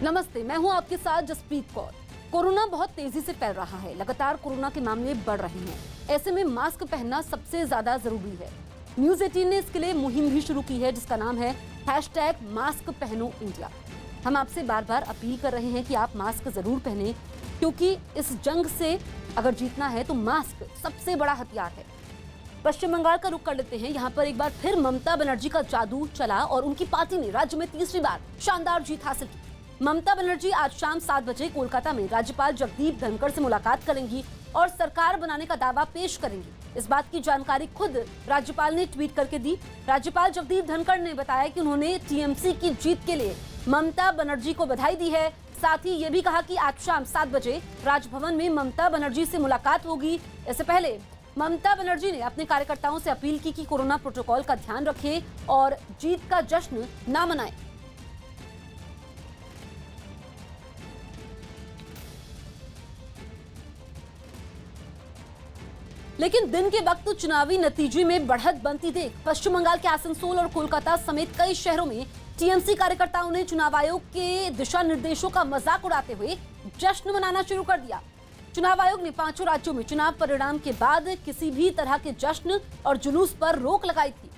नमस्ते, मैं हूं आपके साथ जसप्रीत कौर। कोरोना बहुत तेजी से फैल रहा है, लगातार कोरोना के मामले बढ़ रहे हैं। ऐसे में मास्क पहनना सबसे ज्यादा जरूरी है। न्यूज 18 ने इसके लिए मुहिम भी शुरू की है, जिसका नाम है #मास्क पहनो इंडिया। हम आपसे बार बार अपील कर रहे हैं कि आप मास्क जरूर पहने, क्योंकि इस जंग से अगर जीतना है तो मास्क सबसे बड़ा हथियार है। पश्चिम बंगाल का रुख कर लेते हैं। यहाँ पर एक बार फिर ममता बनर्जी का जादू चला और उनकी पार्टी ने राज्य में तीसरी बार शानदार जीत हासिल की। ममता बनर्जी आज शाम 7 बजे कोलकाता में राज्यपाल जगदीप धनखड़ से मुलाकात करेंगी और सरकार बनाने का दावा पेश करेंगी। इस बात की जानकारी खुद राज्यपाल ने ट्वीट करके दी। राज्यपाल जगदीप धनखड़ ने बताया कि उन्होंने टीएमसी की जीत के लिए ममता बनर्जी को बधाई दी है। साथ ही ये भी कहा कि आज शाम 7 बजे राजभवन में ममता बनर्जी से मुलाकात होगी। इससे पहले ममता बनर्जी ने अपने कार्यकर्ताओं से अपील की कि कोरोना प्रोटोकॉल का ध्यान रखें और जीत का जश्न ना मनाएं। लेकिन दिन के वक्त चुनावी नतीजे में बढ़त बनती देख पश्चिम बंगाल के आसनसोल और कोलकाता समेत कई शहरों में टीएमसी कार्यकर्ताओं ने चुनाव आयोग के दिशा निर्देशों का मजाक उड़ाते हुए जश्न मनाना शुरू कर दिया। चुनाव आयोग ने 5 राज्यों में चुनाव परिणाम के बाद किसी भी तरह के जश्न और जुलूस पर रोक लगाई थी।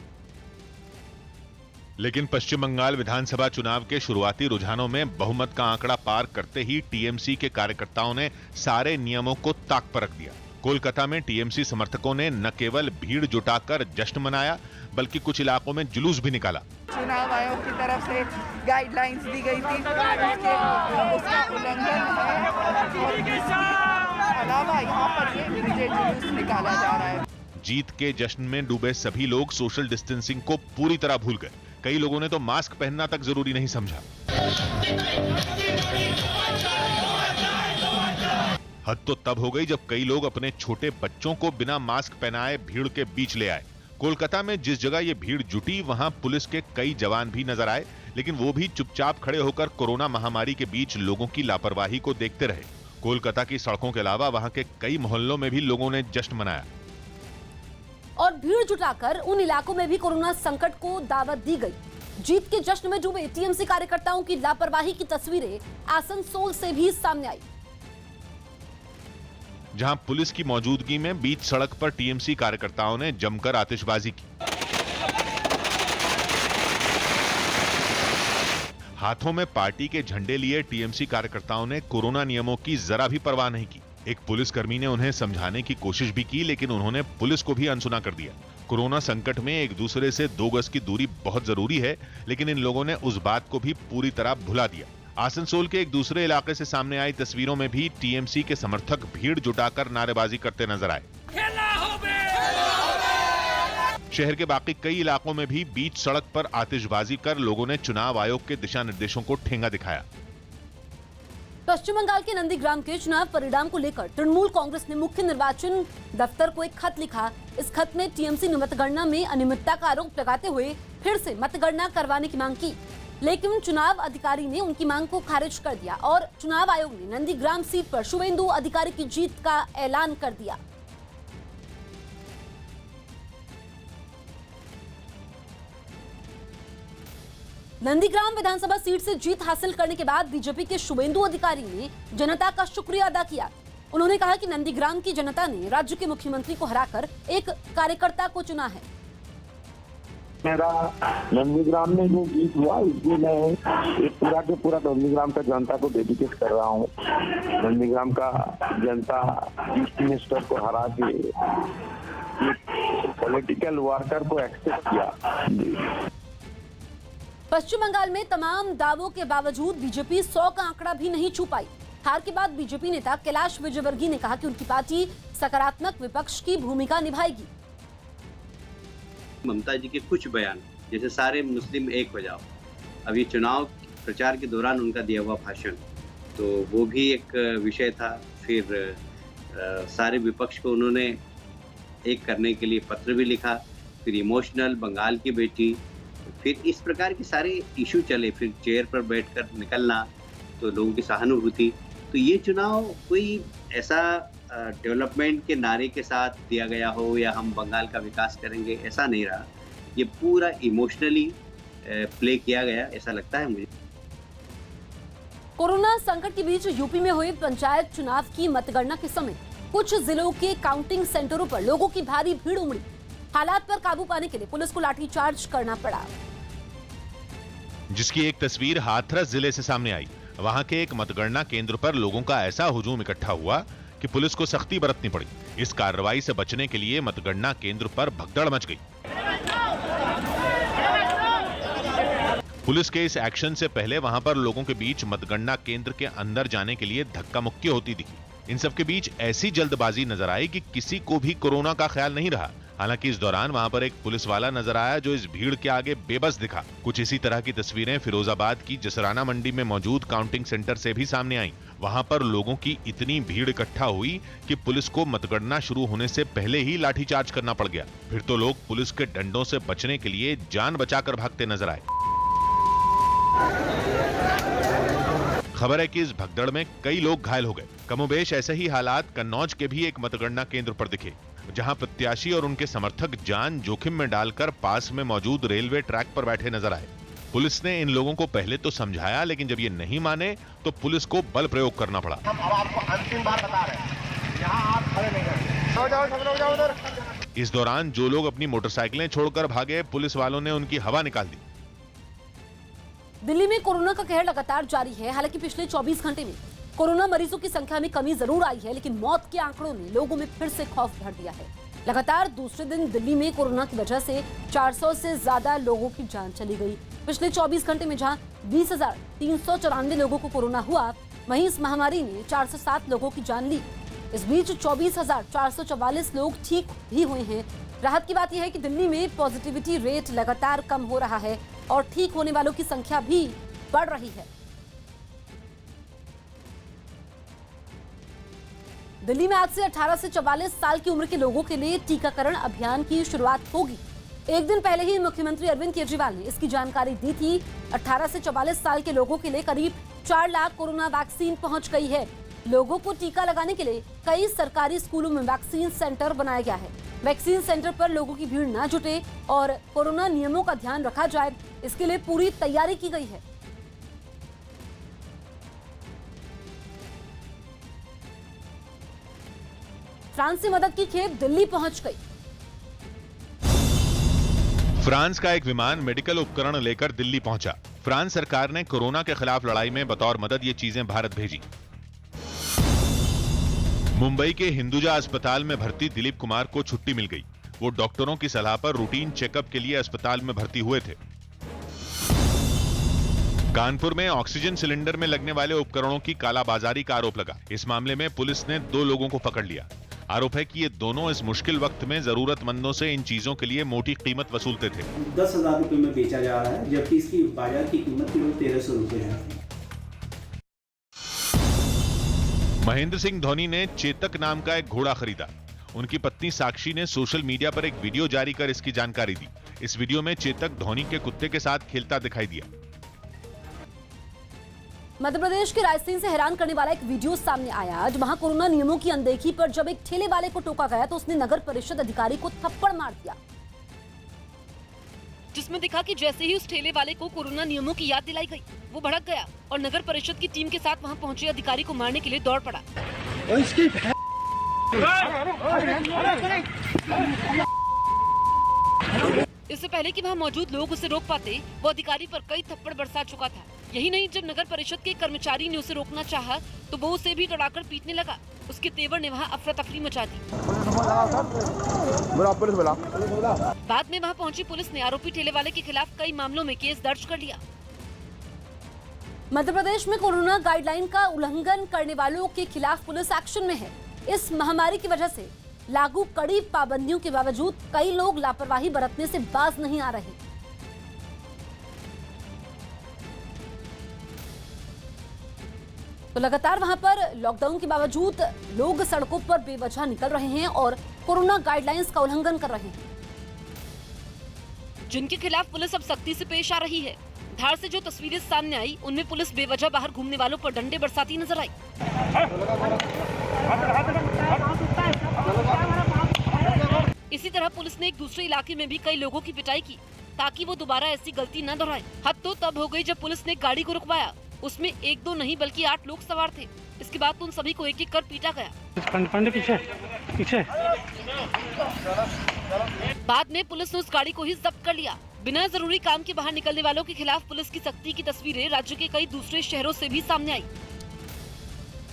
लेकिन पश्चिम बंगाल विधानसभा चुनाव के शुरुआती रुझानों में बहुमत का आंकड़ा पार करते ही टीएमसी के कार्यकर्ताओं ने सारे नियमों को ताक पर रख दिया। कोलकाता में टीएमसी समर्थकों ने न केवल भीड़ जुटाकर जश्न मनाया, बल्कि कुछ इलाकों में जुलूस भी निकाला। चुनाव आयोग की तरफ से गाइडलाइंस दी गई थी, उसका उल्लंघन है। अलावा यहाँ पर ये विजय जुलूस निकाला जा रहा है। जीत के जश्न में डूबे सभी लोग सोशल डिस्टेंसिंग को पूरी तरह भूल गए। कई लोगों ने तो मास्क पहनना तक जरूरी नहीं समझा। हद तो तब हो गई जब कई लोग अपने छोटे बच्चों को बिना मास्क पहनाए भीड़ के बीच ले आए। कोलकाता में जिस जगह ये भीड़ जुटी वहां पुलिस के कई जवान भी नजर आए, लेकिन वो भी चुपचाप खड़े होकर कोरोना महामारी के बीच लोगों की लापरवाही को देखते रहे। कोलकाता की सड़कों के अलावा वहां के कई मोहल्लों में भी लोगों ने जश्न मनाया और भीड़ जुटाकर उन इलाकों में भी कोरोना संकट को दावत दी गई। जीत के जश्न में डूबे टीएमसी कार्यकर्ताओं की लापरवाही की तस्वीरें आसनसोल से भी सामने आई, जहां पुलिस की मौजूदगी में बीच सड़क पर टीएमसी कार्यकर्ताओं ने जमकर आतिशबाजी की। हाथों में पार्टी के झंडे लिए टीएमसी कार्यकर्ताओं ने कोरोना नियमों की जरा भी परवाह नहीं की। एक पुलिसकर्मी ने उन्हें समझाने की कोशिश भी की, लेकिन उन्होंने पुलिस को भी अनसुना कर दिया। कोरोना संकट में एक दूसरे से 2 गज की दूरी बहुत जरूरी है, लेकिन इन लोगों ने उस बात को भी पूरी तरह भुला दिया। आसनसोल के एक दूसरे इलाके से सामने आई तस्वीरों में भी टीएमसी के समर्थक भीड़ जुटाकर नारेबाजी करते नजर आए। शहर के बाकी कई इलाकों में भी बीच सड़क पर आतिशबाजी कर लोगों ने चुनाव आयोग के दिशा निर्देशों को ठेंगा दिखाया। पश्चिम बंगाल के नंदीग्राम के चुनाव परिणाम को लेकर तृणमूल कांग्रेस ने मुख्य निर्वाचन दफ्तर को एक खत लिखा। इस खत में टीएमसी ने मतगणना में अनियमितता का आरोप लगाते हुए फिर से मतगणना करवाने की मांग की, लेकिन चुनाव अधिकारी ने उनकी मांग को खारिज कर दिया और चुनाव आयोग ने नंदीग्राम सीट पर शुभेंदु अधिकारी की जीत का ऐलान कर दिया। नंदीग्राम विधानसभा सीट से जीत हासिल करने के बाद बीजेपी के शुभेंदु अधिकारी ने जनता का शुक्रिया अदा किया। उन्होंने कहा कि नंदीग्राम की जनता ने राज्य के मुख्यमंत्री को हराकर एक कार्यकर्ता को चुना है। मेरा नंदीग्राम में जो जीत हुआ इसलिए मैं एक पूरा के पूरा नंदीग्राम का जनता को डेडिकेट कर रहा हूँ। नंदीग्राम का जनता चीफ मिनिस्टर को हरा के पॉलिटिकल वर्कर को एक्सेप्ट किया। पश्चिम बंगाल में तमाम दावों के बावजूद बीजेपी 100 का आंकड़ा भी नहीं छू पाई। हार के बाद बीजेपी नेता कैलाश विजयवर्गीय ने कहा कि उनकी पार्टी सकारात्मक विपक्ष की भूमिका निभाएगी। ममता जी के कुछ बयान, जैसे सारे मुस्लिम एक हो जाओ, अभी चुनाव प्रचार के दौरान उनका दिया हुआ भाषण, तो वो भी एक विषय था। फिर सारे विपक्ष को उन्होंने एक करने के लिए पत्र भी लिखा। फिर इमोशनल बंगाल की बेटी, फिर इस प्रकार के सारे इशू चले। फिर चेयर पर बैठकर निकलना, तो लोगों की सहानुभूति। तो ये चुनाव कोई ऐसा डेवलपमेंट के नारे के साथ दिया गया हो या हम बंगाल का विकास करेंगे, ऐसा नहीं रहा। ये पूरा इमोशनली प्ले किया गया, ऐसा लगता है मुझे। कोरोना संकट के बीच यूपी में हुए पंचायत चुनाव की मतगणना के समय कुछ जिलों के काउंटिंग सेंटरों पर लोगों की भारी भीड़ उमड़ी। हालात पर काबू पाने के लिए पुलिस को लाठीचार्ज करना पड़ा, जिसकी एक तस्वीर हाथरस जिले से सामने आई। वहां के एक मतगणना केंद्र पर लोगों का ऐसा हुजूम इकट्ठा हुआ कि पुलिस को सख्ती बरतनी पड़ी। इस कार्रवाई से बचने के लिए मतगणना केंद्र पर भगदड़ मच गई। पुलिस के इस एक्शन से पहले वहां पर लोगों के बीच मतगणना केंद्र के अंदर जाने के लिए धक्का मुक्की होती दिखी। इन सब के बीच ऐसी जल्दबाजी नजर आई कि किसी को भी कोरोना का ख्याल नहीं रहा। हालांकि इस दौरान वहां पर एक पुलिस वाला नजर आया जो इस भीड़ के आगे बेबस दिखा। कुछ इसी तरह की तस्वीरें फिरोजाबाद की जसराना मंडी में मौजूद काउंटिंग सेंटर से भी सामने आईं। वहां पर लोगों की इतनी भीड़ इकट्ठा हुई कि पुलिस को मतगणना शुरू होने से पहले ही लाठीचार्ज करना पड़ गया। फिर तो लोग पुलिस के डंडों से बचने के लिए जान बचाकर भागते नजर आए। खबर है कि इस भगदड़ में कई लोग घायल हो गए। कमोबेश ऐसे ही हालात कन्नौज के भी एक मतगणना केंद्र पर दिखे, जहां प्रत्याशी और उनके समर्थक जान जोखिम में डालकर पास में मौजूद रेलवे ट्रैक पर बैठे नजर आए। पुलिस ने इन लोगों को पहले तो समझाया, लेकिन जब ये नहीं माने तो पुलिस को बल प्रयोग करना पड़ा। हम अब आपको अंतिम बार बता रहे हैं, यहाँ आप खड़े नहीं हैं। जाओ सब लोग जाओ उधर। इस दौरान जो लोग अपनी मोटरसाइकिलें छोड़कर भागे, पुलिस वालों ने उनकी हवा निकाल दी। दिल्ली में कोरोना का कहर लगातार जारी है। हालांकि पिछले 24 घंटे में कोरोना मरीजों की संख्या में कमी जरूर आई है, लेकिन मौत के आंकड़ों ने लोगों में फिर से खौफ भर दिया है। लगातार दूसरे दिन दिल्ली में कोरोना की वजह से 400 से ज्यादा लोगों की जान चली गई। पिछले 24 घंटे में जहां 20,394 लोगों को कोरोना हुआ, वहीं इस महामारी ने 407 लोगों की जान ली। इस बीच 24,444 लोग ठीक भी हुए हैं। राहत की बात यह है कि दिल्ली में पॉजिटिविटी रेट लगातार कम हो रहा है और ठीक होने वालों की संख्या भी बढ़ रही है। दिल्ली में आज से 18 से 44 साल की उम्र के लोगों के लिए टीकाकरण अभियान की शुरुआत होगी। एक दिन पहले ही मुख्यमंत्री अरविंद केजरीवाल ने इसकी जानकारी दी थी। 18 से 44 साल के लोगों के लिए करीब 4 लाख कोरोना वैक्सीन पहुंच गई है। लोगों को टीका लगाने के लिए कई सरकारी स्कूलों में वैक्सीन सेंटर बनाया गया है। वैक्सीन सेंटर पर लोगों की भीड़ न जुटे और कोरोना नियमों का ध्यान रखा जाए, इसके लिए पूरी तैयारी की गई है। फ्रांस से मदद की खेप दिल्ली पहुंच गई। फ्रांस का एक विमान मेडिकल उपकरण लेकर दिल्ली पहुंचा। फ्रांस सरकार ने कोरोना के खिलाफ लड़ाई में बतौर मदद ये चीजें भारत भेजी। मुंबई के हिंदुजा अस्पताल में भर्ती दिलीप कुमार को छुट्टी मिल गई। वो डॉक्टरों की सलाह पर रूटीन चेकअप के लिए अस्पताल में भर्ती हुए थे। कानपुर में ऑक्सीजन सिलेंडर में लगने वाले उपकरणों की कालाबाजारी का आरोप लगा। इस मामले में पुलिस ने 2 लोगों को पकड़ लिया। आरोप है कि ये दोनों इस मुश्किल वक्त में जरूरतमंदों से इन चीजों के लिए मोटी कीमत वसूलते थे। 10,000 रुपए में बेचा जा रहा है, जबकि इसकी बाजार की कीमत केवल 1,300 रुपए है। महेंद्र सिंह धोनी ने चेतक नाम का एक घोड़ा खरीदा। उनकी पत्नी साक्षी ने सोशल मीडिया पर एक वीडियो जारी कर इसकी जानकारी दी। इस वीडियो में चेतक धोनी के कुत्ते के साथ खेलता दिखाई दिया। मध्य प्रदेश के रायसेन से हैरान करने वाला एक वीडियो सामने आया। वहां कोरोना नियमों की अनदेखी पर जब एक ठेले वाले को टोका गया तो उसने नगर परिषद अधिकारी को थप्पड़ मार दिया, जिसमें दिखा कि जैसे ही उस ठेले वाले को कोरोना नियमों की याद दिलाई गई, वो भड़क गया और नगर परिषद की टीम के साथ वहां पहुंचे अधिकारी को मारने के लिए दौड़ पड़ा। इससे पहले कि वहां मौजूद लोग उसे रोक पाते, वो अधिकारी पर कई थप्पड़ बरसा चुका था। यही नहीं, जब नगर परिषद के कर्मचारी ने उसे रोकना चाहा तो वो उसे भी दौड़ाकर पीटने लगा। उसके तेवर ने वहां अफरा तफरी मचा दी। बाद में वहां पहुंची पुलिस ने आरोपी ठेले वाले के खिलाफ कई मामलों में केस दर्ज कर लिया। मध्य प्रदेश में कोरोना गाइडलाइन का उल्लंघन करने वालों के खिलाफ पुलिस एक्शन में है। इस महामारी की वजह से लागू कड़ी पाबंदियों के बावजूद कई लोग लापरवाही बरतने से बाज नहीं आ रहे। तो लगातार वहां पर लॉकडाउन के बावजूद लोग सड़कों पर बेवजह निकल रहे हैं और कोरोना गाइडलाइंस का उल्लंघन कर रहे हैं, जिनके खिलाफ पुलिस अब सख्ती से पेश आ रही है। धार से जो तस्वीरें सामने आई, उनमें पुलिस बेवजह बाहर घूमने वालों पर डंडे बरसाती नजर आई। इसी तरह पुलिस ने एक दूसरे इलाके में भी कई लोगों की पिटाई की ताकि वो दोबारा ऐसी गलती न दोहराए। हद तो तब हो गई जब पुलिस ने गाड़ी को रुकवाया उसमें 1-2 नहीं बल्कि 8 लोग सवार थे। इसके बाद तो उन सभी को एक-एक कर पीटा गया। पीछे। बाद में पुलिस ने उस गाड़ी को ही जब्त कर लिया। बिना जरूरी काम के बाहर निकलने वालों के खिलाफ पुलिस की सख्ती की तस्वीरें राज्य के कई दूसरे शहरों से भी सामने आई।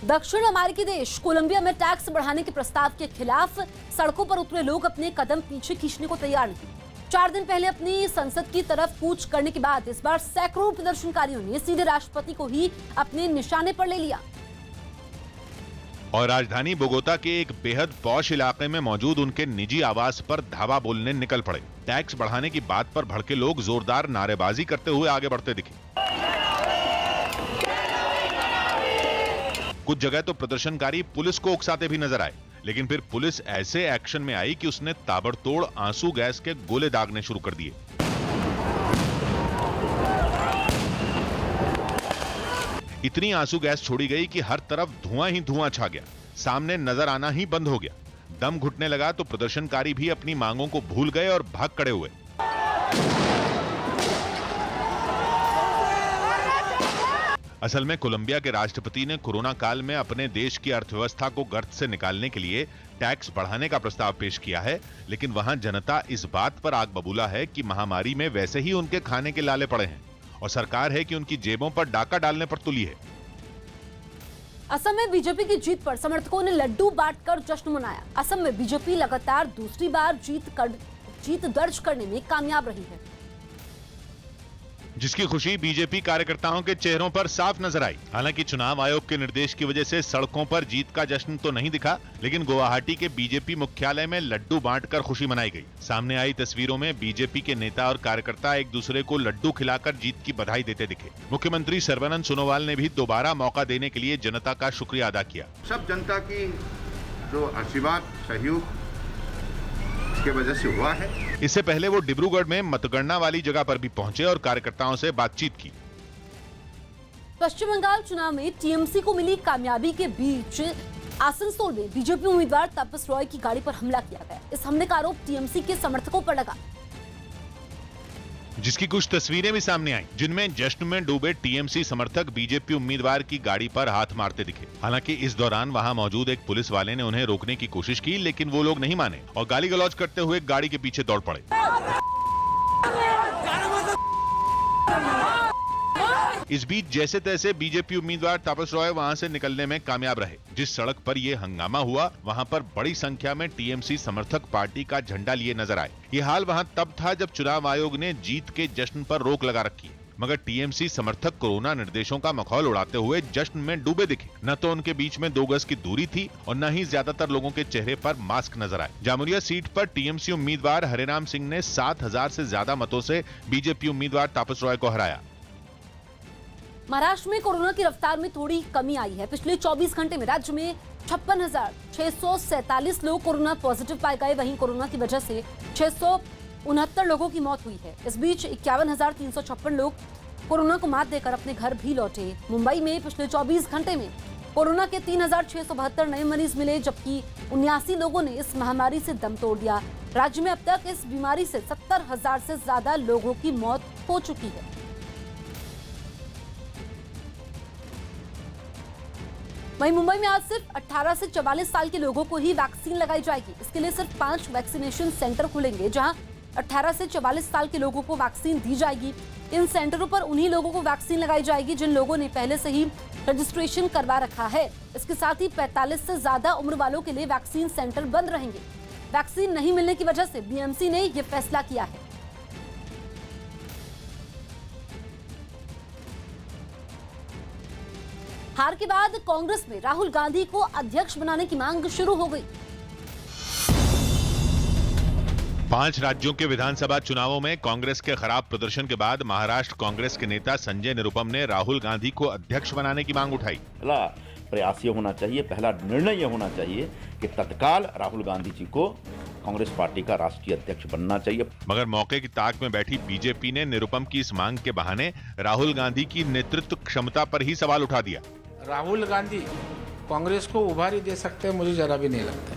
दक्षिण अमेरिकी देश कोलंबिया में टैक्स बढ़ाने के प्रस्ताव के खिलाफ सड़कों पर उतरे लोग अपने कदम पीछे खींचने को तैयार नहीं। 4 दिन पहले अपनी संसद की तरफ कूच करने के बाद इस बार सैकड़ों प्रदर्शनकारियों ने सीधे राष्ट्रपति को ही अपने निशाने पर ले लिया। और राजधानी बोगोता के एक बेहद पॉश इलाके में मौजूद उनके निजी आवास पर धावा बोलने निकल पड़े। टैक्स बढ़ाने की बात पर भड़के लोग जोरदार नारेबाजी करते हुए आगे बढ़ते दिखे। कुछ जगह तो प्रदर्शनकारी पुलिस को उकसाते भी नजर आए, लेकिन फिर पुलिस ऐसे एक्शन में आई कि उसने ताबड़तोड़ आंसू गैस के गोले दागने शुरू कर दिए। इतनी आंसू गैस छोड़ी गई कि हर तरफ धुआं ही धुआं छा गया, सामने नजर आना ही बंद हो गया। दम घुटने लगा तो प्रदर्शनकारी भी अपनी मांगों को भूल गए और भाग खड़े हुए। असल में कोलंबिया के राष्ट्रपति ने कोरोना काल में अपने देश की अर्थव्यवस्था को गर्त से निकालने के लिए टैक्स बढ़ाने का प्रस्ताव पेश किया है, लेकिन वहां जनता इस बात पर आग बबूला है कि महामारी में वैसे ही उनके खाने के लाले पड़े हैं और सरकार है कि उनकी जेबों पर डाका डालने पर तुली है। असम में बीजेपी की जीत पर समर्थकों ने लड्डू बांटकर जश्न मनाया। असम में बीजेपी लगातार दूसरी बार जीत दर्ज करने में कामयाब रही है, जिसकी खुशी बीजेपी कार्यकर्ताओं के चेहरों पर साफ नजर आई। हालांकि चुनाव आयोग के निर्देश की वजह से सड़कों पर जीत का जश्न तो नहीं दिखा, लेकिन गुवाहाटी के बीजेपी मुख्यालय में लड्डू बांटकर खुशी मनाई गई। सामने आई तस्वीरों में बीजेपी के नेता और कार्यकर्ता एक दूसरे को लड्डू खिलाकर जीत की बधाई देते दिखे। मुख्यमंत्री सर्बानंद सोनोवाल ने भी दोबारा मौका देने के लिए जनता का शुक्रिया अदा किया। सब जनता की जो आशीर्वाद सहयोग इसके वजह से हुआ है। इससे पहले वो डिब्रूगढ़ में मतगणना वाली जगह पर भी पहुंचे और कार्यकर्ताओं से बातचीत की। पश्चिम बंगाल चुनाव में टीएमसी को मिली कामयाबी के बीच आसनसोल में बीजेपी उम्मीदवार तापस रॉय की गाड़ी पर हमला किया गया। इस हमले का आरोप टीएमसी के समर्थकों पर लगा, जिसकी कुछ तस्वीरें भी सामने आई, जिनमें जश्न में डूबे टीएमसी समर्थक बीजेपी उम्मीदवार की गाड़ी पर हाथ मारते दिखे। हालांकि इस दौरान वहां मौजूद एक पुलिस वाले ने उन्हें रोकने की कोशिश की, लेकिन वो लोग नहीं माने और गाली गलौज करते हुए गाड़ी के पीछे दौड़ पड़े। इस बीच जैसे तैसे बीजेपी उम्मीदवार तापस रॉय वहां से निकलने में कामयाब रहे। जिस सड़क पर यह हंगामा हुआ, वहां पर बड़ी संख्या में टीएमसी समर्थक पार्टी का झंडा लिए नजर आए। ये हाल वहां तब था जब चुनाव आयोग ने जीत के जश्न पर रोक लगा रखी, मगर टीएमसी समर्थक कोरोना निर्देशों का मखौल उड़ाते हुए जश्न में डूबे दिखे। न तो उनके बीच में 2 गज की दूरी थी और न ही ज्यादातर लोगों के चेहरे पर मास्क नजर आए। जामुरिया सीट पर टीएमसी उम्मीदवार हरेराम सिंह ने 7000 से ज्यादा मतों से बीजेपी उम्मीदवार तापस रॉय को हराया। महाराष्ट्र में कोरोना की रफ्तार में थोड़ी कमी आई है। पिछले 24 घंटे में राज्य में 56,647 लोग कोरोना पॉजिटिव पाए गए। वहीं कोरोना की वजह से 669 लोगों की मौत हुई है। इस बीच 51,356 लोग कोरोना को मात देकर अपने घर भी लौटे। मुंबई में पिछले 24 घंटे में कोरोना के 3,672 नए मरीज मिले, जबकि 79 लोगों ने इस महामारी से दम तोड़ दिया। राज्य में अब तक इस बीमारी से 70,000 से ज्यादा लोगों की मौत हो चुकी है। वहीं मुंबई में आज सिर्फ 18 से 44 साल के लोगों को ही वैक्सीन लगाई जाएगी। इसके लिए सिर्फ 5 वैक्सीनेशन सेंटर खुलेंगे, जहां 18 से 44 साल के लोगों को वैक्सीन दी जाएगी। इन सेंटरों पर उन्हीं लोगों को वैक्सीन लगाई जाएगी जिन लोगों ने पहले से ही रजिस्ट्रेशन करवा रखा है। इसके साथ ही 45 से ज्यादा उम्र वालों के लिए वैक्सीन सेंटर बंद रहेंगे। वैक्सीन नहीं मिलने की वजह से बीएमसी ने यह फैसला किया है। हार के बाद कांग्रेस में राहुल गांधी को अध्यक्ष बनाने की मांग शुरू हो गई। 5 राज्यों के विधानसभा चुनावों में कांग्रेस के खराब प्रदर्शन के बाद महाराष्ट्र कांग्रेस के नेता संजय निरुपम ने राहुल गांधी को अध्यक्ष बनाने की मांग उठाई। पहला प्रयास ये होना चाहिए, पहला निर्णय ये होना चाहिए कि तत्काल राहुल गांधी जी को कांग्रेस पार्टी का राष्ट्रीय अध्यक्ष बनना चाहिए। मगर मौके की ताक में बैठी बीजेपी ने निरुपम की इस मांग के बहाने राहुल गांधी की नेतृत्व क्षमता पर ही सवाल उठा दिया। राहुल गांधी कांग्रेस को उभारी दे सकते हैं, मुझे जरा भी नहीं लगता।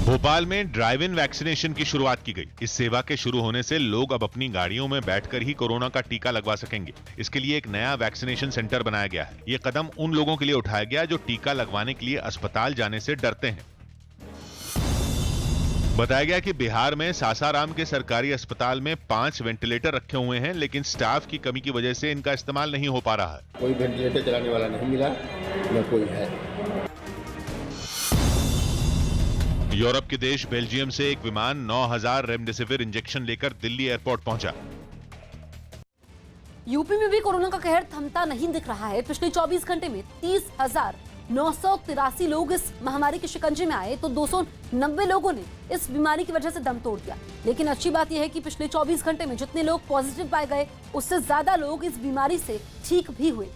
भोपाल में ड्राइव इन वैक्सीनेशन की शुरुआत की गई। इस सेवा के शुरू होने से लोग अब अपनी गाड़ियों में बैठकर ही कोरोना का टीका लगवा सकेंगे। इसके लिए एक नया वैक्सीनेशन सेंटर बनाया गया है। ये कदम उन लोगों के लिए उठाया गया जो टीका लगवाने के लिए अस्पताल जाने से डरते हैं। बताया गया कि बिहार में सासाराम के सरकारी अस्पताल में 5 वेंटिलेटर रखे हुए हैं, लेकिन स्टाफ की कमी की वजह से इनका इस्तेमाल नहीं हो पा रहा है। कोई वेंटिलेटर चलाने वाला नहीं मिला, न कोई है। यूरोप के देश बेल्जियम से एक विमान 9000 रेमडेसिविर इंजेक्शन लेकर दिल्ली एयरपोर्ट पहुंचा। यूपी में भी कोरोना का कहर थमता नहीं दिख रहा है। पिछले 24 घंटे में 30,983 लोग इस महामारी के शिकंजे में आए तो 290 लोगों ने इस बीमारी की वजह से दम तोड़ दिया। लेकिन अच्छी बात यह है कि पिछले 24 घंटे में जितने लोग पॉजिटिव पाए गए, उससे ज्यादा लोग इस बीमारी से ठीक भी हुए।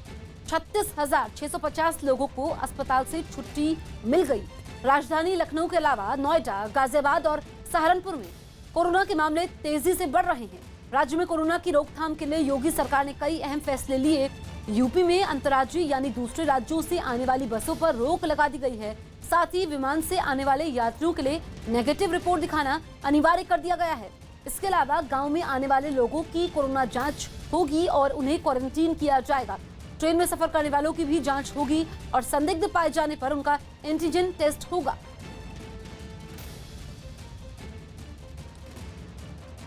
36,650 लोगों को अस्पताल से छुट्टी मिल गई। राजधानी लखनऊ के अलावा नोएडा, गाजियाबाद और सहारनपुर में कोरोना के मामले तेजी से बढ़ रहे हैं। राज्य में कोरोना की रोकथाम के लिए योगी सरकार ने कई अहम फैसले लिए। यूपी में अंतर्राज्यीय यानी दूसरे राज्यों से आने वाली बसों पर रोक लगा दी गई है। साथ ही विमान से आने वाले यात्रियों के लिए नेगेटिव रिपोर्ट दिखाना अनिवार्य कर दिया गया है। इसके अलावा गाँव में आने वाले लोगों की कोरोना जाँच होगी और उन्हें क्वारंटीन किया जाएगा। ट्रेन में सफर करने वालों की भी जांच होगी और संदिग्ध पाए जाने पर उनका एंटीजन टेस्ट होगा।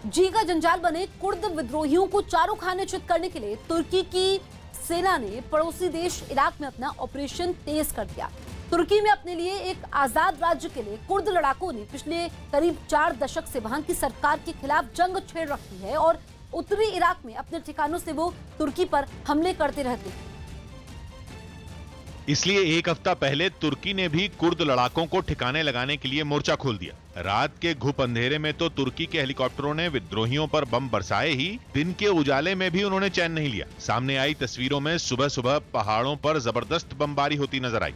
जी का जंजाल बने कुर्द विद्रोहियों को चारों खाने चित करने के लिए तुर्की की सेना ने पड़ोसी देश इराक में अपना ऑपरेशन तेज कर दिया। तुर्की में अपने लिए एक आजाद राज्य के लिए कुर्द लड़ाकों ने पिछले करीब 4 दशक से वहां की सरकार के खिलाफ जंग छेड़ रखी है और उत्तरी इराक में अपने ठिकानों से वो तुर्की पर हमले करते रहते हैं। इसलिए एक हफ्ता पहले तुर्की ने भी कुर्द लड़ाकों को ठिकाने लगाने के लिए मोर्चा खोल दिया। रात के घुप अंधेरे में तो तुर्की के हेलीकॉप्टरों ने विद्रोहियों पर बम बरसाए ही, दिन के उजाले में भी उन्होंने चैन नहीं लिया। सामने आई तस्वीरों में सुबह सुबह पहाड़ों पर जबरदस्त बमबारी होती नजर आई।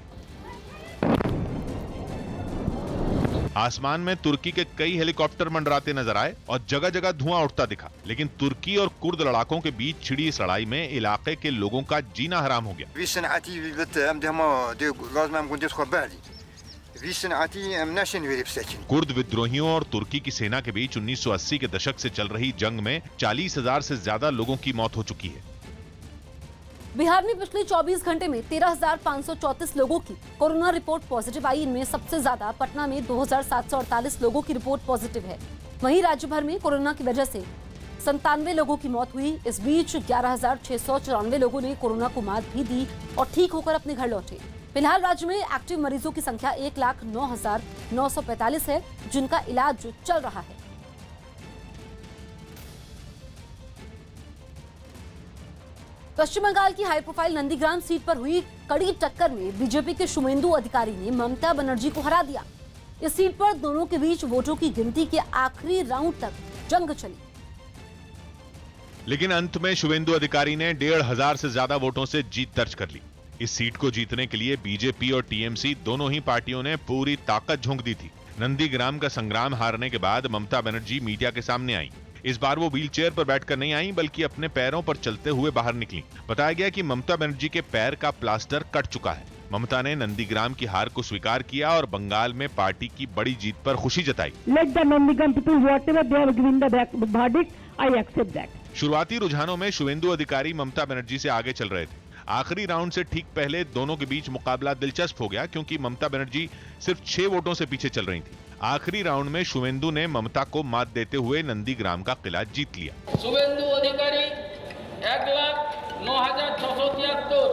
आसमान में तुर्की के कई हेलीकॉप्टर मंडराते नजर आए और जगह जगह धुआं उठता दिखा। लेकिन तुर्की और कुर्द लड़ाकों के बीच छिड़ी इस लड़ाई में इलाके के लोगों का जीना हराम हो गया। कुर्द विद्रोहियों और तुर्की की सेना के बीच 1980 के दशक से चल रही जंग में 40,000 से ज्यादा लोगों की मौत हो चुकी है। बिहार में पिछले 24 घंटे में 13,534 लोगों की कोरोना रिपोर्ट पॉजिटिव आई। इनमें सबसे ज्यादा पटना में 2,748 लोगों की रिपोर्ट पॉजिटिव है। वहीं राज्य भर में कोरोना की वजह से 97 लोगों की मौत हुई। इस बीच 11,694 लोगों ने कोरोना को मात भी दी और ठीक होकर अपने घर लौटे। फिलहाल राज्य में एक्टिव मरीजों की संख्या 1,09,945 है, जिनका इलाज चल रहा है। पश्चिम बंगाल की हाई प्रोफाइल नंदीग्राम सीट पर हुई कड़ी टक्कर में बीजेपी के शुभेंदु अधिकारी ने ममता बनर्जी को हरा दिया। इस सीट पर दोनों के बीच वोटों की गिनती के आखिरी राउंड तक जंग चली। लेकिन अंत में शुभेंदु अधिकारी ने 1,500 से ज्यादा वोटों से जीत दर्ज कर ली। इस सीट को जीतने के लिए बीजेपी और टीएमसी दोनों ही पार्टियों ने पूरी ताकत झोंक दी थी। नंदीग्राम का संग्राम हारने के बाद ममता बनर्जी मीडिया के सामने आई। इस बार वो व्हील चेयर पर बैठकर नहीं आई, बल्कि अपने पैरों पर चलते हुए बाहर निकली। बताया गया कि ममता बनर्जी के पैर का प्लास्टर कट चुका है। ममता ने नंदीग्राम की हार को स्वीकार किया और बंगाल में पार्टी की बड़ी जीत पर खुशी जताई। शुरुआती रुझानों में शुभेंदु अधिकारी ममता बनर्जी से आगे चल रहे थे। आखिरी राउंड से ठीक पहले दोनों के बीच मुकाबला दिलचस्प हो गया, क्योंकि ममता बनर्जी सिर्फ 6 वोटों से पीछे चल रही थी। आखिरी राउंड में शुभेंदु ने ममता को मात देते हुए नंदीग्राम का किला जीत लिया। शुभेंदु अधिकारी 1,09,673,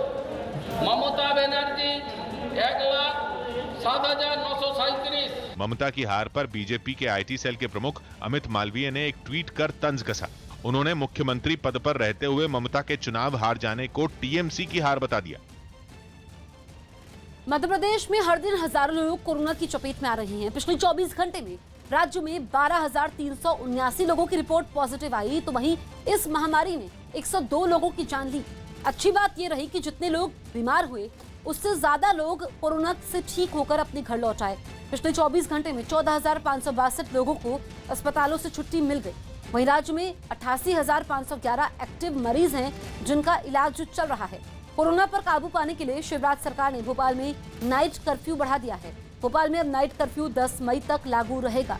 ममता बनर्जी 1,07,937। ममता की हार पर बीजेपी के आईटी सेल के प्रमुख अमित मालवीय ने एक ट्वीट कर तंज कसा। उन्होंने मुख्यमंत्री पद पर रहते हुए ममता के चुनाव हार जाने को टीएमसी की हार बता दिया। मध्य प्रदेश में हर दिन हजारों लोग कोरोना की चपेट में आ रहे हैं। पिछले 24 घंटे में राज्य में 12,379 लोगों की रिपोर्ट पॉजिटिव आई, तो वहीं इस महामारी ने 102 लोगों की जान ली। अच्छी बात यह रही कि जितने लोग बीमार हुए, उससे ज्यादा लोग कोरोना से ठीक होकर अपने घर लौट आए। पिछले 24 घंटे में 14,562 लोगों को अस्पतालों से छुट्टी मिल गई। वहीं राज्य में 88,511 एक्टिव मरीज हैं, जिनका इलाज चल रहा है। कोरोना पर काबू पाने के लिए शिवराज सरकार ने भोपाल में नाइट कर्फ्यू बढ़ा दिया है। भोपाल में अब नाइट कर्फ्यू 10 मई तक लागू रहेगा।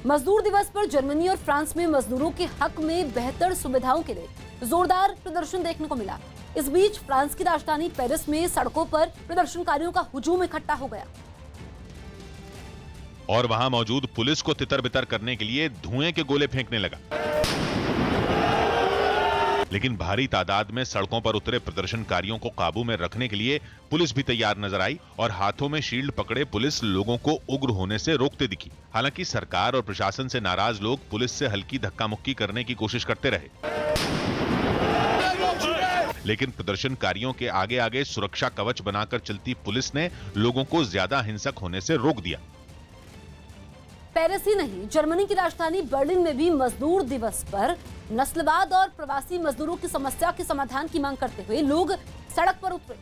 मजदूर दिवस पर जर्मनी और फ्रांस में मजदूरों के हक में बेहतर सुविधाओं के लिए जोरदार प्रदर्शन देखने को मिला। इस बीच फ्रांस की राजधानी पेरिस में सड़कों पर प्रदर्शनकारियों का हुजूम इकट्ठा हो गया और वहां मौजूद पुलिस को तितर-बितर करने के लिए धुएं के गोले फेंकने लगा। लेकिन भारी तादाद में सड़कों पर उतरे प्रदर्शनकारियों को काबू में रखने के लिए पुलिस भी तैयार नजर आई और हाथों में शील्ड पकड़े पुलिस लोगों को उग्र होने से रोकते दिखी। हालांकि सरकार और प्रशासन से नाराज लोग पुलिस से हल्की धक्का मुक्की करने की कोशिश करते रहे, लेकिन प्रदर्शनकारियों के आगे आगे सुरक्षा कवच बनाकर चलती पुलिस ने लोगों को ज्यादा हिंसक होने से रोक दिया। पेरिस ही नहीं, जर्मनी की राजधानी बर्लिन में भी मजदूर दिवस पर नस्लवाद और प्रवासी मजदूरों की समस्या के समाधान की मांग करते हुए लोग सड़क पर उतरे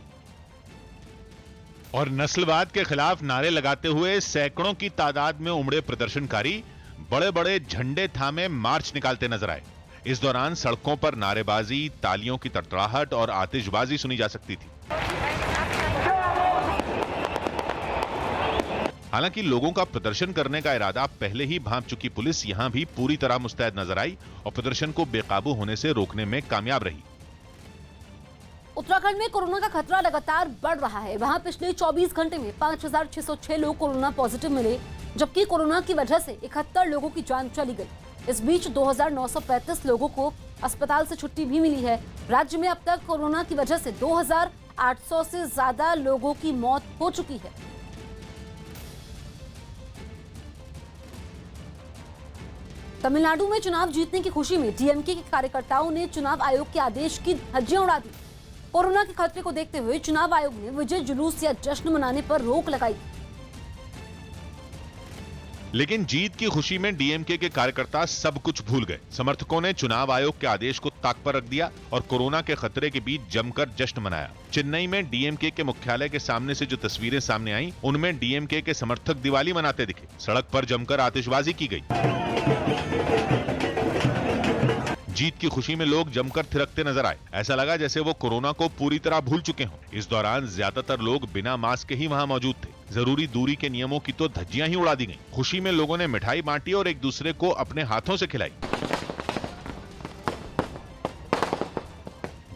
और नस्लवाद के खिलाफ नारे लगाते हुए सैकड़ों की तादाद में उमड़े प्रदर्शनकारी बड़े बड़े झंडे थामे मार्च निकालते नजर आए। इस दौरान सड़कों पर नारेबाजी, तालियों की तड़तड़ाहट और आतिशबाजी सुनी जा सकती थी। हालांकि लोगों का प्रदर्शन करने का इरादा पहले ही भांप चुकी पुलिस यहां भी पूरी तरह मुस्तैद नजर आई और प्रदर्शन को बेकाबू होने से रोकने में कामयाब रही। उत्तराखंड में कोरोना का खतरा लगातार बढ़ रहा है। वहां पिछले 24 घंटे में 5,606 लोग कोरोना पॉजिटिव मिले, जबकि कोरोना की वजह से 71 लोगों की जान चली गई। इस बीच 2,935 लोगों को अस्पताल से छुट्टी भी मिली है। राज्य में अब तक कोरोना की वजह से 2,800 से ज्यादा लोगों की मौत हो चुकी है। तमिलनाडु में चुनाव जीतने की खुशी में डीएमके के कार्यकर्ताओं ने चुनाव आयोग के आदेश की धज्जियां उड़ा दी। कोरोना के खतरे को देखते हुए चुनाव आयोग ने विजय जुलूस या जश्न मनाने पर रोक लगाई। लेकिन जीत की खुशी में डीएमके के कार्यकर्ता सब कुछ भूल गए। समर्थकों ने चुनाव आयोग के आदेश को ताक पर रख दिया और कोरोना के खतरे के बीच जमकर जश्न मनाया। चेन्नई में डीएमके के मुख्यालय के सामने से जो तस्वीरें सामने आई, उनमें डीएमके के समर्थक दिवाली मनाते दिखे। सड़क पर जमकर आतिशबाजी की गई। जीत की खुशी में लोग जमकर थिरकते नजर आए। ऐसा लगा जैसे वो कोरोना को पूरी तरह भूल चुके हों। इस दौरान ज्यादातर लोग बिना मास्क के ही वहां मौजूद थे। जरूरी दूरी के नियमों की तो धज्जियां ही उड़ा दी गईं। खुशी में लोगों ने मिठाई बांटी और एक दूसरे को अपने हाथों से खिलाई।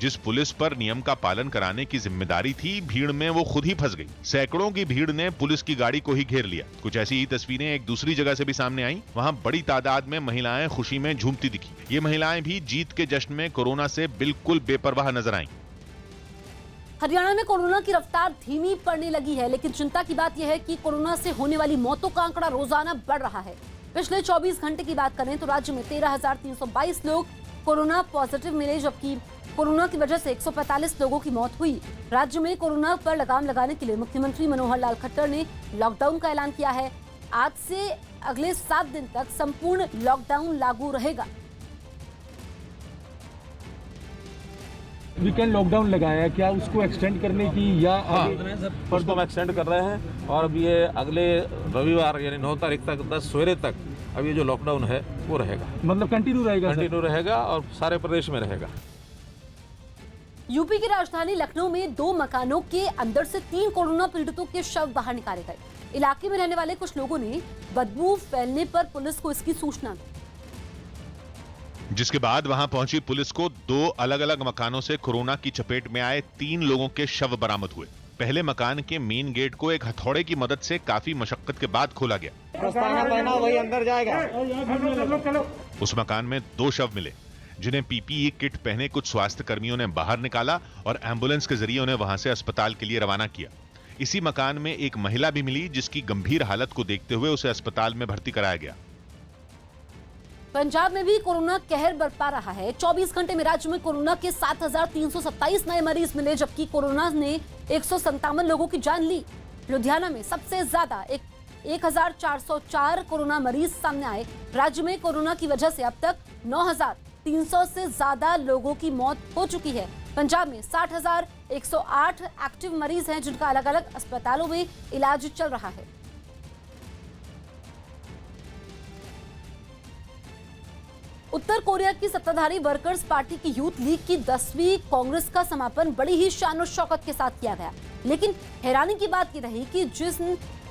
जिस पुलिस पर नियम का पालन कराने की जिम्मेदारी थी, भीड़ में वो खुद ही फंस गई। सैकड़ों की भीड़ ने पुलिस की गाड़ी को ही घेर लिया। कुछ ऐसी ही तस्वीरें एक दूसरी जगह से भी सामने आई। वहां बड़ी तादाद में महिलाएं खुशी में झूमती दिखी। ये महिलाएं भी जीत के जश्न में कोरोना से बिल्कुल बेपरवाह नजर आईं। हरियाणा में कोरोना की रफ्तार धीमी पड़ने लगी है, लेकिन चिंता की बात यह है कि कोरोना से होने वाली मौतों का आंकड़ा रोजाना बढ़ रहा है। पिछले 24 घंटे की बात करें तो राज्य में 13,322 लोग कोरोना पॉजिटिव मिले, जबकि कोरोना की वजह से 145 लोगों की मौत हुई। राज्य में कोरोना पर लगाम लगाने के लिए मुख्यमंत्री मनोहर लाल खट्टर ने लॉकडाउन का ऐलान किया है। आज से अगले 7 दिन तक संपूर्ण लॉकडाउन लागू रहेगा। वीकेंड लॉकडाउन लगाया है, क्या उसको एक्सटेंड करने की या उसको हम एक्सटेंड कर रहे हैं और अब ये अगले रविवार यानी 9 तारीख तक 10 सवेरे तक अब ये जो लॉकडाउन है वो रहेगा। मतलब कंटिन्यू रहेगा और सारे प्रदेश में रहेगा। यूपी की राजधानी लखनऊ में 2 मकानों के अंदर से 3 कोरोना पीड़ितों के शव बाहर निकाले गए। इलाके में रहने वाले कुछ लोगों ने बदबू फैलने पर पुलिस को इसकी सूचना दी, जिसके बाद वहां पहुंची पुलिस को 2 अलग-अलग मकानों से कोरोना की चपेट में आए 3 लोगों के शव बरामद हुए। पहले मकान के मेन गेट को एक हथौड़े की मदद से काफी मशक्कत के बाद खोला गया। वही अंदर जाएगा। उस मकान में 2 शव मिले, जिन्हें पीपीई किट पहने कुछ स्वास्थ्य कर्मियों ने बाहर निकाला और एम्बुलेंस के जरिए उन्हें वहां से अस्पताल के लिए रवाना किया। इसी मकान में एक महिला भी मिली, जिसकी गंभीर हालत को देखते हुए उसे अस्पताल में भर्ती कराया गया। पंजाब में भी कोरोना कहर बरपा रहा है। 24 घंटे में राज्य में कोरोना के 7,327 नए मरीज मिले, जबकि कोरोना ने 157 लोगों की जान ली। लुधियाना में सबसे ज्यादा 1,404 कोरोना मरीज सामने आए। राज्य में कोरोना की वजह से अब तक 9,300 से ज्यादा लोगों की मौत हो चुकी है। पंजाब में 60,108 एक्टिव मरीज हैं, जिनका अलग अलग अस्पतालों में इलाज चल रहा है। उत्तर कोरिया की सत्ताधारी वर्कर्स पार्टी की यूथ लीग की 10वीं कांग्रेस का समापन बड़ी ही शान और शौकत के साथ किया गया। लेकिन हैरानी की बात यह रही कि जिस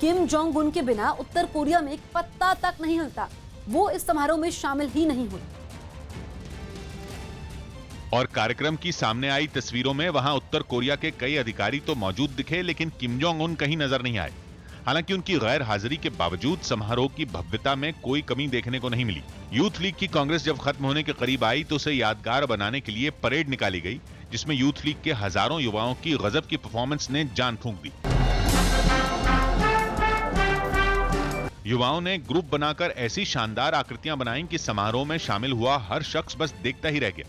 किम जोंग उन के बिना उत्तर कोरिया में एक पत्ता तक नहीं हिलता, वो इस समारोह में शामिल ही नहीं हुई। और कार्यक्रम की सामने आई तस्वीरों में वहां उत्तर कोरिया के कई अधिकारी तो मौजूद दिखे, लेकिन किम जोंग उन कहीं नजर नहीं आए। हालांकि उनकी गैर हाजिरी के बावजूद समारोह की भव्यता में कोई कमी देखने को नहीं मिली। यूथ लीग की कांग्रेस जब खत्म होने के करीब आई तो उसे यादगार बनाने के लिए परेड निकाली गई, जिसमें यूथ लीग के हजारों युवाओं की गजब की परफॉर्मेंस ने जान फूंक दी। युवाओं ने ग्रुप बनाकर ऐसी शानदार आकृतियां बनाई कि समारोह में शामिल हुआ हर शख्स बस देखता ही रह गया।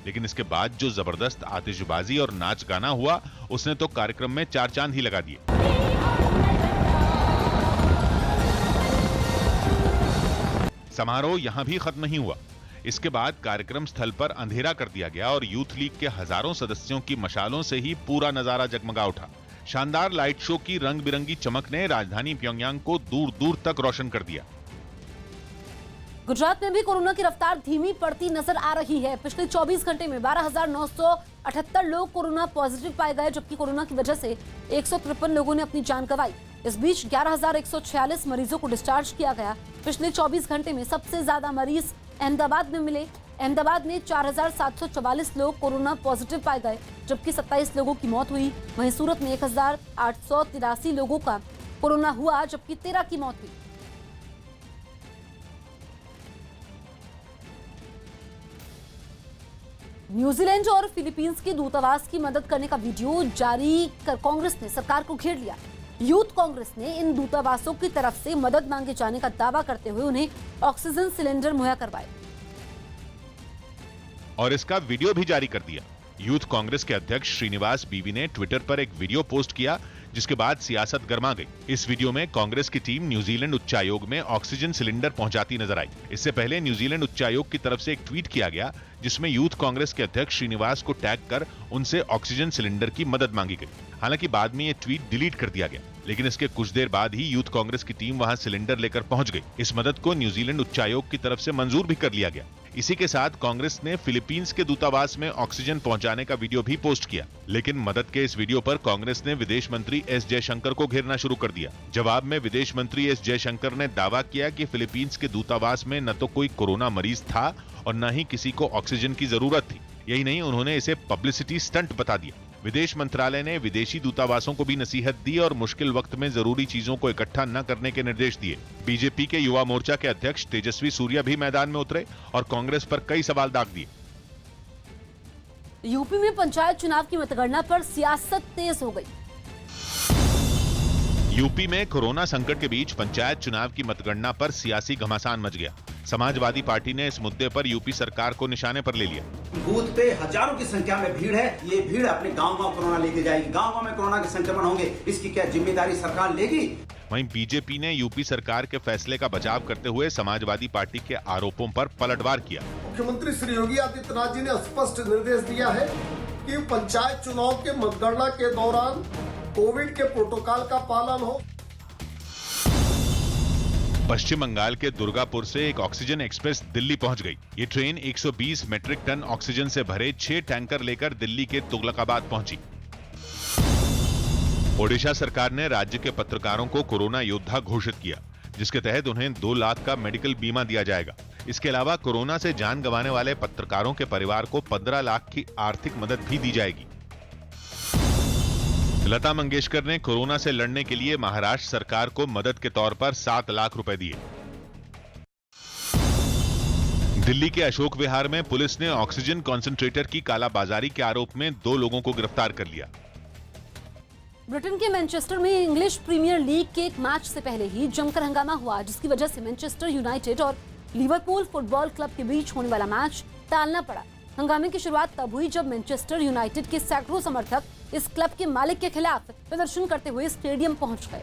लेकिन इसके बाद जो जबरदस्त आतिशबाजी और नाच गाना हुआ, उसने तो कार्यक्रम में चार चांद ही लगा दिए। समारोह यहां भी खत्म नहीं हुआ। इसके बाद कार्यक्रम स्थल पर अंधेरा कर दिया गया और यूथ लीग के हजारों सदस्यों की मशालों से ही पूरा नजारा जगमगा उठा। शानदार लाइट शो की रंग बिरंगी चमक ने राजधानी प्योंगयांग को दूर दूर तक रोशन कर दिया। गुजरात में भी कोरोना की रफ्तार धीमी पड़ती नजर आ रही है। पिछले 24 घंटे में 12,978 लोग कोरोना पॉजिटिव पाए गए, जबकि कोरोना की वजह से 153 लोगों ने अपनी जान गंवाई। इस बीच 11,146 मरीजों को डिस्चार्ज किया गया। पिछले 24 घंटे में सबसे ज्यादा मरीज अहमदाबाद में मिले। अहमदाबाद में 4,744 लोग कोरोना पॉजिटिव पाए गए, जबकि 27 लोगों की मौत हुई। वहीं सूरत में 1,883 लोगों का कोरोना हुआ, जबकि 13 की मौत हुई। न्यूजीलैंड और फिलीपींस के दूतावास की मदद करने का वीडियो जारी कर कांग्रेस ने सरकार को घेर लिया। यूथ कांग्रेस ने इन दूतावासों की तरफ से मदद मांगे जाने का दावा करते हुए उन्हें ऑक्सीजन सिलेंडर मुहैया करवाए और इसका वीडियो भी जारी कर दिया। यूथ कांग्रेस के अध्यक्ष श्रीनिवास बीवी ने ट्विटर पर एक वीडियो पोस्ट किया, जिसके बाद सियासत गर्मा गई। इस वीडियो में कांग्रेस की टीम न्यूजीलैंड उच्चायोग में ऑक्सीजन सिलेंडर पहुंचाती नजर आई। इससे पहले न्यूजीलैंड उच्चायोग की तरफ से एक ट्वीट किया गया, जिसमें यूथ कांग्रेस के अध्यक्ष श्रीनिवास को टैग कर उनसे ऑक्सीजन सिलेंडर की मदद मांगी गई। हालांकि बाद में यह ट्वीट डिलीट कर दिया गया, लेकिन इसके कुछ देर बाद ही यूथ कांग्रेस की टीम वहां सिलेंडर लेकर पहुंच गई। इस मदद को न्यूजीलैंड उच्चायोग की तरफ से मंजूर भी कर लिया गया। इसी के साथ कांग्रेस ने फिलीपींस के दूतावास में ऑक्सीजन पहुंचाने का वीडियो भी पोस्ट किया। लेकिन मदद के इस वीडियो पर कांग्रेस ने विदेश मंत्री एस जयशंकर को घेरना शुरू कर दिया। जवाब में विदेश मंत्री एस जयशंकर ने दावा किया कि फिलीपींस के दूतावास में न तो कोई कोरोना मरीज था और न ही किसी को ऑक्सीजन की जरूरत थी। यही नहीं, उन्होंने इसे पब्लिसिटी स्टंट बता दिया। विदेश मंत्रालय ने विदेशी दूतावासों को भी नसीहत दी और मुश्किल वक्त में जरूरी चीजों को इकट्ठा न करने के निर्देश दिए। बीजेपी के युवा मोर्चा के अध्यक्ष तेजस्वी सूर्या भी मैदान में उतरे और कांग्रेस पर कई सवाल दाग दिए। यूपी में पंचायत चुनाव की मतगणना पर सियासत तेज हो गई। यूपी में कोरोना संकट के बीच पंचायत चुनाव की मतगणना पर सियासी घमासान मच गया। समाजवादी पार्टी ने इस मुद्दे पर यूपी सरकार को निशाने पर ले लिया। बूथ पे हजारों की संख्या में भीड़ है। ये भीड़ अपने गांव-गांव कोरोना लेके जाएगी। गांव-गांव में कोरोना के संक्रमण होंगे, इसकी क्या जिम्मेदारी सरकार लेगी? वहीं बीजेपी ने यूपी सरकार के फैसले का बचाव करते हुए समाजवादी पार्टी के आरोपों पर पलटवार किया। मुख्यमंत्री श्री योगी आदित्यनाथ जी ने स्पष्ट निर्देश दिया है कि पंचायत चुनाव के मतगणना के दौरान कोविड के प्रोटोकॉल का पालन हो। पश्चिम बंगाल के दुर्गापुर से एक ऑक्सीजन एक्सप्रेस दिल्ली पहुंच गई। ये ट्रेन 120 मैट्रिक टन ऑक्सीजन से भरे 6 टैंकर लेकर दिल्ली के तुगलकाबाद पहुंची। ओडिशा सरकार ने राज्य के पत्रकारों को कोरोना योद्धा घोषित किया, जिसके तहत उन्हें 2 लाख का मेडिकल बीमा दिया जाएगा। इसके अलावा कोरोना से जान गंवाने वाले पत्रकारों के परिवार को 15 लाख की आर्थिक मदद भी दी जाएगी। लता मंगेशकर ने कोरोना से लड़ने के लिए महाराष्ट्र सरकार को मदद के तौर पर 7 लाख रुपए दिए। दिल्ली के अशोक विहार में पुलिस ने ऑक्सीजन कॉन्सेंट्रेटर की कालाबाजारी के आरोप में 2 लोगों को गिरफ्तार कर लिया। ब्रिटेन के मैनचेस्टर में इंग्लिश प्रीमियर लीग के एक मैच से पहले ही जमकर हंगामा हुआ, जिसकी वजह से मैनचेस्टर यूनाइटेड और लिवरपूल फुटबॉल क्लब के बीच होने वाला मैच टालना पड़ा। हंगामे की शुरुआत तब हुई जब मैनचेस्टर यूनाइटेड के सैकड़ों समर्थक इस क्लब के मालिक के खिलाफ प्रदर्शन करते हुए स्टेडियम पहुंच गए,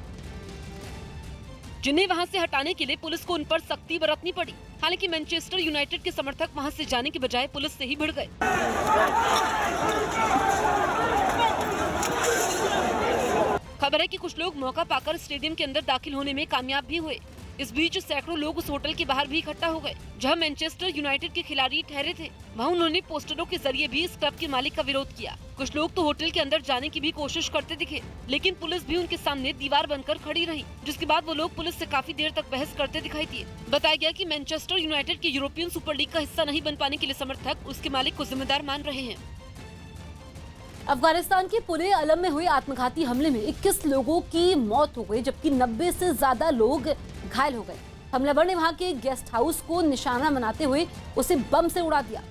जिन्हें वहां से हटाने के लिए पुलिस को उन पर सख्ती बरतनी पड़ी। हालांकि मैनचेस्टर यूनाइटेड के समर्थक वहां से जाने के बजाय पुलिस से ही भिड़ गए। खबर है कि कुछ लोग मौका पाकर स्टेडियम के अंदर दाखिल होने में कामयाब भी हुए। इस बीच सैकड़ों लोग उस होटल के बाहर भी इकट्ठा हो गए जहां मैनचेस्टर यूनाइटेड के खिलाड़ी ठहरे थे। वहां उन्होंने पोस्टरों के जरिए भी इस क्लब के मालिक का विरोध किया। कुछ लोग तो होटल के अंदर जाने की भी कोशिश करते दिखे, लेकिन पुलिस भी उनके सामने दीवार बनकर खड़ी रही, जिसके बाद वो लोग पुलिस से काफी देर तक बहस करते दिखाई दिए। बताया गया कि मैनचेस्टर यूनाइटेड के यूरोपियन सुपर लीग का हिस्सा नहीं बन पाने के लिए समर्थक उसके मालिक को जिम्मेदार मान रहे हैं। अफगानिस्तान के पुणे अलम में हुए आत्मघाती हमले में 21 लोगों की मौत हो गई, जबकि 90 से ज्यादा लोग घायल हो गए। हमलावर ने वहां के गेस्ट हाउस को निशाना बनाते हुए उसे बम से उड़ा दिया,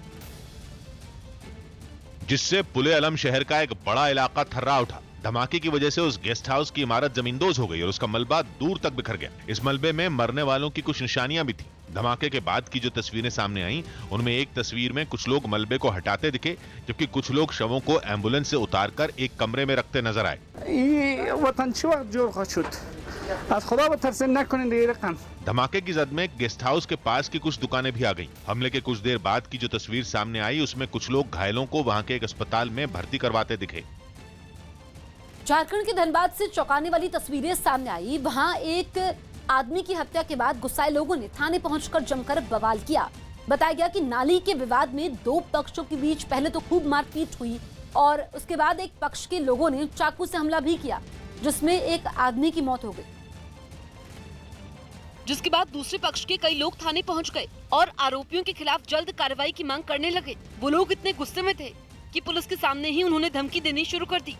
जिससे पुणे अलम शहर का एक बड़ा इलाका थर्रा उठा। धमाके की वजह से उस गेस्ट हाउस की इमारत जमींदोज हो गई और उसका मलबा दूर तक बिखर गया। इस मलबे में मरने वालों की कुछ निशानियां भी थी। धमाके के बाद की जो तस्वीरें सामने आई, उनमें एक तस्वीर में कुछ लोग मलबे को हटाते दिखे, जबकि कुछ लोग शवों को एम्बुलेंस से उतारकर एक कमरे में रखते नजर आए। धमाके की जद में गेस्ट हाउस के पास की कुछ दुकानें भी आ गईं। हमले के कुछ देर बाद की जो तस्वीर सामने आई, उसमें कुछ लोग घायलों को वहां के एक अस्पताल में भर्ती करवाते दिखे। झारखंड के धनबाद से चौंकाने वाली तस्वीरें सामने आई। वहां एक आदमी की हत्या के बाद गुस्साए लोगों ने थाने पहुंचकर जमकर बवाल किया। बताया गया कि नाली के विवाद में दो पक्षों के बीच पहले तो खूब मारपीट हुई और उसके बाद एक पक्ष के लोगों ने चाकू से हमला भी किया, जिसमें एक आदमी की मौत हो गई। जिसके बाद दूसरे पक्ष के कई लोग थाने पहुंच गए और आरोपियों के खिलाफ जल्द कार्रवाई की मांग करने लगे। वो लोग इतने गुस्से में थे कि पुलिस के सामने ही उन्होंने धमकी देनी शुरू कर दी।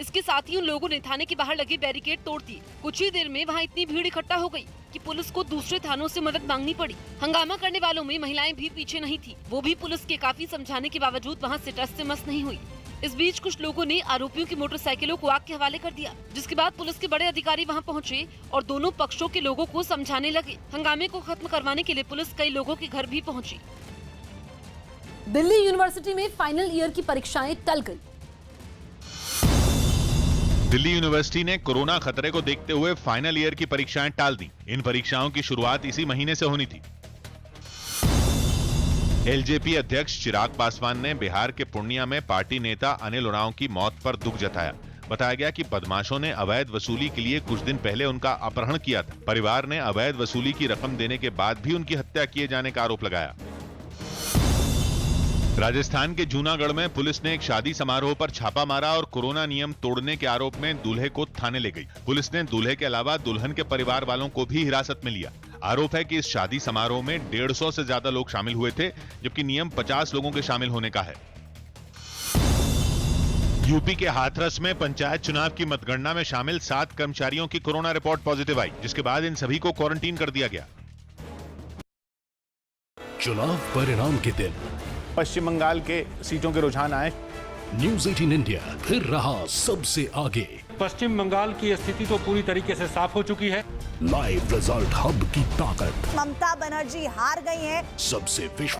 इसके साथ ही उन लोगों ने थाने के बाहर लगे बैरिकेड तोड़ दिए। कुछ ही देर में वहां इतनी भीड़ इकट्ठा हो गई कि पुलिस को दूसरे थानों से मदद मांगनी पड़ी। हंगामा करने वालों में महिलाएं भी पीछे नहीं थी। वो भी पुलिस के काफी समझाने के बावजूद वहां से टस से मस नहीं हुई। इस बीच कुछ लोगों ने आरोपियों की मोटरसाइकिलों को आग के हवाले कर दिया, जिसके बाद पुलिस के बड़े अधिकारी वहां पहुंचे और दोनों पक्षों के लोगों को समझाने लगे। हंगामे को खत्म करवाने के लिए पुलिस कई लोगों के घर भी पहुंची। दिल्ली यूनिवर्सिटी में फाइनल ईयर की परीक्षाएं टल गई। दिल्ली यूनिवर्सिटी ने कोरोना खतरे को देखते हुए फाइनल ईयर की परीक्षाएं टाल दी। इन परीक्षाओं की शुरुआत इसी महीने से होनी थी। एलजेपी अध्यक्ष चिराग पासवान ने बिहार के पूर्णिया में पार्टी नेता अनिल उरांव की मौत पर दुख जताया। बताया गया कि बदमाशों ने अवैध वसूली के लिए कुछ दिन पहले उनका अपहरण किया था। परिवार ने अवैध वसूली की रकम देने के बाद भी उनकी हत्या किए जाने का आरोप लगाया। राजस्थान के जूनागढ़ में पुलिस ने एक शादी समारोह पर छापा मारा और कोरोना नियम तोड़ने के आरोप में दूल्हे को थाने ले गई। पुलिस ने दूल्हे के अलावा दुल्हन के परिवार वालों को भी हिरासत में लिया। आरोप है कि इस शादी समारोह में 150 से ज्यादा लोग शामिल हुए थे, जबकि नियम 50 लोगों के शामिल होने का है। यूपी के हाथरस में पंचायत चुनाव की मतगणना में शामिल 7 कर्मचारियों की कोरोना रिपोर्ट पॉजिटिव आई, जिसके बाद इन सभी को क्वारंटीन कर दिया गया। चुनाव परिणाम के दिन पश्चिम बंगाल के सीटों के रुझान आए। न्यूज़ 18 इंडिया फिर रहा सबसे आगे। पश्चिम बंगाल की स्थिति तो पूरी तरीके से साफ हो चुकी है। लाइव रिजल्ट हब की ताकत। ममता बनर्जी हार गई हैं। सबसे विश्व